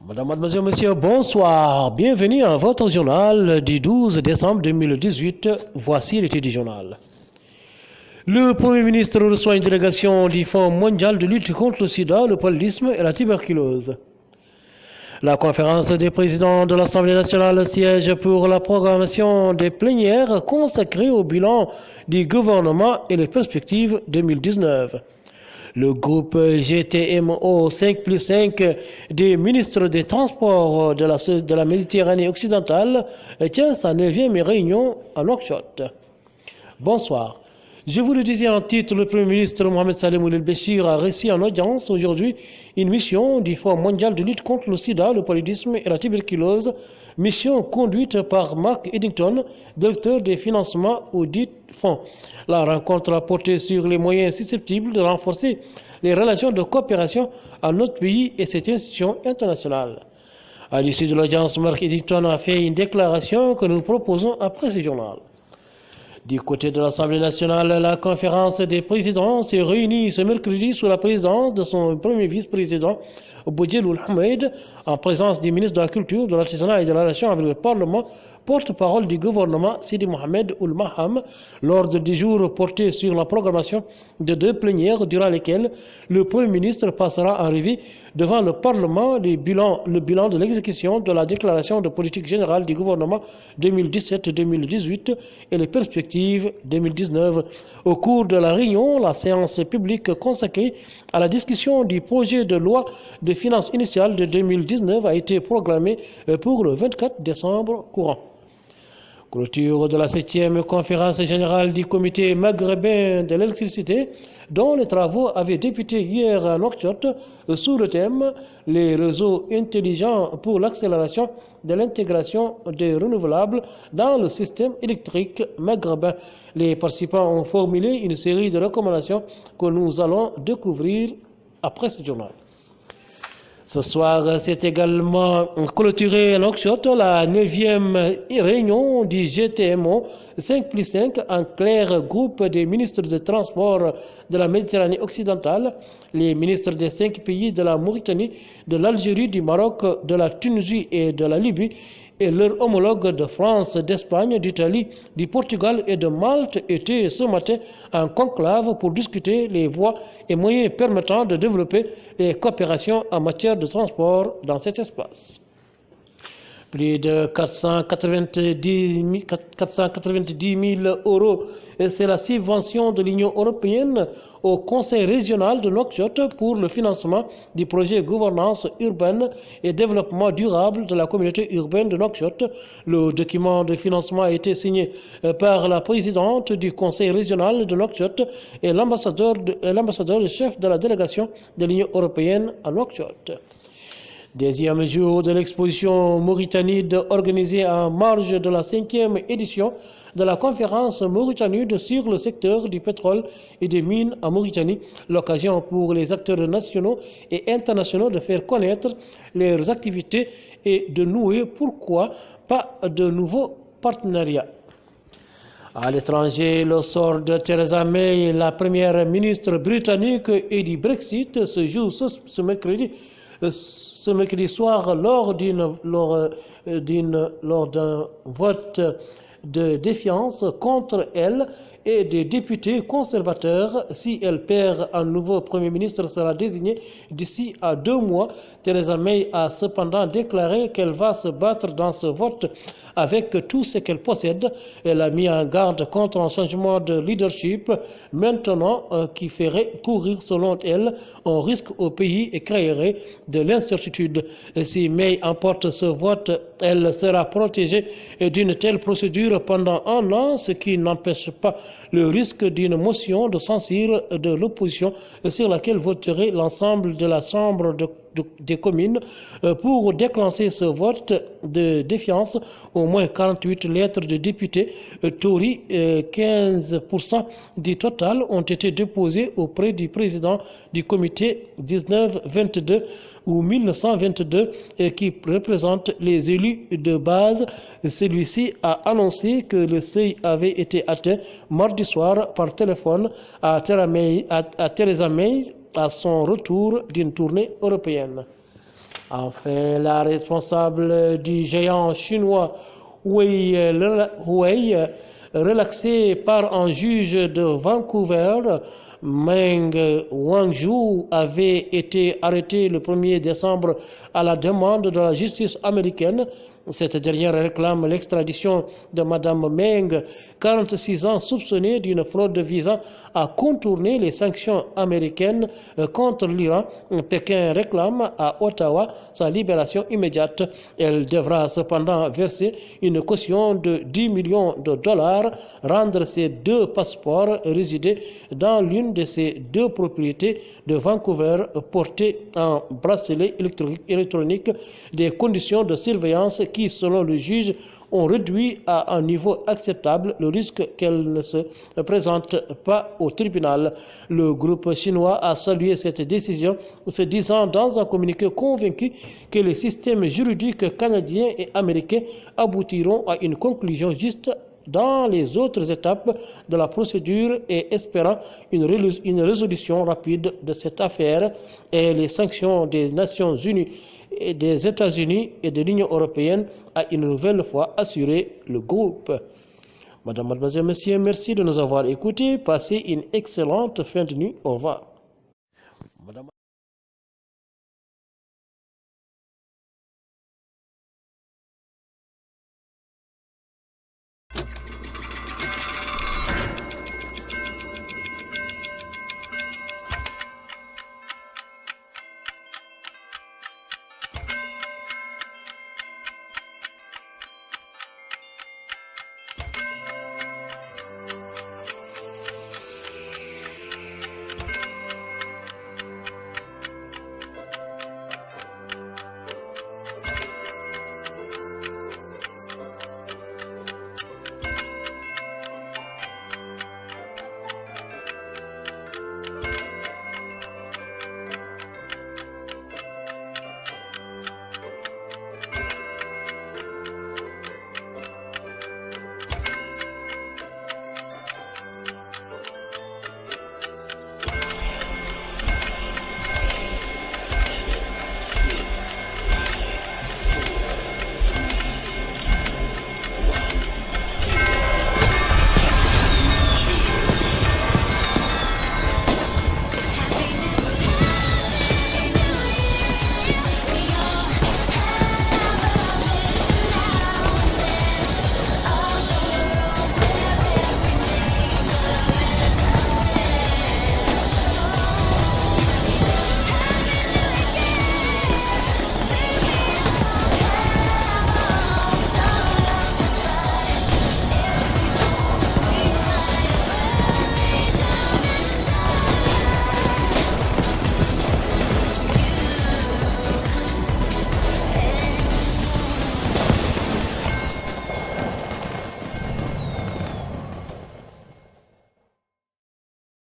Madame, mademoiselle, monsieur, bonsoir. Bienvenue à votre journal du 12 décembre 2018. Voici l'été du journal. Le Premier ministre reçoit une délégation du Fonds mondial de lutte contre le sida, le paludisme et la tuberculose. La conférence des présidents de l'Assemblée nationale siège pour la programmation des plénières consacrées au bilan du gouvernement et les perspectives 2019. Le groupe GTMO 5+5 des ministres des Transports de la Méditerranée occidentale tient sa 9e réunion à Nouakchott. Bonsoir. Je vous le disais en titre, le Premier ministre Mohamed Salem El-Béchir a reçu en audience aujourd'hui une mission du Fonds mondial de lutte contre le sida, le paludisme et la tuberculose, mission conduite par Mark Eddington, directeur des financements au dit fonds. La rencontre a porté sur les moyens susceptibles de renforcer les relations de coopération entre notre pays et cette institution internationale. À l'issue de l'audience, Mark Eddington a fait une déclaration que nous proposons après ce journal. Du côté de l'Assemblée nationale, la conférence des présidents s'est réunie ce mercredi sous la présidence de son premier vice-président, Boudjelloul Hamed, en présence du ministre de la Culture, de l'Artisanat et de la Relation avec le Parlement, porte-parole du gouvernement Sidi Mohamed Ould Maham. L'ordre du jour porté sur la programmation de 2 plénières durant lesquelles le Premier ministre passera en revue devant le Parlement le bilan de l'exécution de la déclaration de politique générale du gouvernement 2017-2018 et les perspectives 2019. Au cours de la réunion, la séance publique consacrée à la discussion du projet de loi de finances initiale de 2019 a été programmée pour le 24 décembre courant. Clôture de la 7e conférence générale du comité maghrébin de l'électricité, dont les travaux avaient débuté hier à Nouakchott sous le thème « Les réseaux intelligents pour l'accélération de l'intégration des renouvelables dans le système électrique maghrébin ». Les participants ont formulé une série de recommandations que nous allons découvrir après ce journal. Ce soir, c'est également clôturé à Nouakchott la 9e réunion du GTMO 5+5, en clair groupe des ministres des Transports de la Méditerranée occidentale, les ministres des 5 pays de la Mauritanie, de l'Algérie, du Maroc, de la Tunisie et de la Libye, et leurs homologues de France, d'Espagne, d'Italie, du Portugal et de Malte étaient ce matin en conclave pour discuter les voies et moyens permettant de développer les coopérations en matière de transport dans cet espace. Plus de 490 000 euros, c'est la subvention de l'Union européenne au Conseil régional de Nouakchott pour le financement du projet gouvernance urbaine et développement durable de la communauté urbaine de Nouakchott. Le document de financement a été signé par la présidente du Conseil régional de Nouakchott et l'ambassadeur et chef de la délégation de l'Union européenne à Nouakchott. Deuxième jour de l'exposition mauritanide organisée en marge de la 5e édition de la conférence mauritanide sur le secteur du pétrole et des mines en Mauritanie, l'occasion pour les acteurs nationaux et internationaux de faire connaître leurs activités et de nouer, pourquoi pas, de nouveaux partenariats. À l'étranger, le sort de Theresa May, la première ministre britannique, et du Brexit se joue ce mercredi soir lors d'un vote de défiance contre elle et des députés conservateurs. Si elle perd, un nouveau Premier ministre sera désigné d'ici à 2 mois. Theresa May a cependant déclaré qu'elle va se battre dans ce vote avec tout ce qu'elle possède. Elle a mis en garde contre un changement de leadership maintenant qui ferait courir, selon elle, un risque au pays et créerait de l'incertitude. Si May emporte ce vote, elle sera protégée d'une telle procédure pendant 1 an, ce qui n'empêche pas le risque d'une motion de censure de l'opposition sur laquelle voterait l'ensemble de la Chambre des communes. Pour déclencher ce vote de défiance, au moins 48 lettres de députés Tory, 15% du total, ont été déposées auprès du président du comité 1922 ou 1922 qui représente les élus de base. Celui-ci a annoncé que le seuil avait été atteint mardi soir par téléphone à Theresa May à son retour d'une tournée européenne. Enfin, la responsable du géant chinois Huawei, relaxée par un juge de Vancouver, Meng Wanzhou, avait été arrêtée le 1er décembre à la demande de la justice américaine. Cette dernière réclame l'extradition de Mme Meng, 46 ans, soupçonnée d'une fraude visant à contourner les sanctions américaines contre l'Iran. Pékin réclame à Ottawa sa libération immédiate. Elle devra cependant verser une caution de 10 millions de dollars, rendre ses 2 passeports, résider dans l'une de ses 2 propriétés de Vancouver, porter en bracelet électronique, des conditions de surveillance qui, selon le juge, ont réduit à un niveau acceptable le risque qu'elle ne se présente pas au tribunal. Le groupe chinois a salué cette décision, se disant dans un communiqué convaincu que les systèmes juridiques canadiens et américains aboutiront à une conclusion juste dans les autres étapes de la procédure et espérant une résolution rapide de cette affaire. Et les sanctions des Nations Unies et des États-Unis et de l'Union européenne a une nouvelle fois assuré le groupe. Madame, Mademoiselle, Messieurs, merci de nous avoir écoutés. Passez une excellente fin de nuit. Au revoir.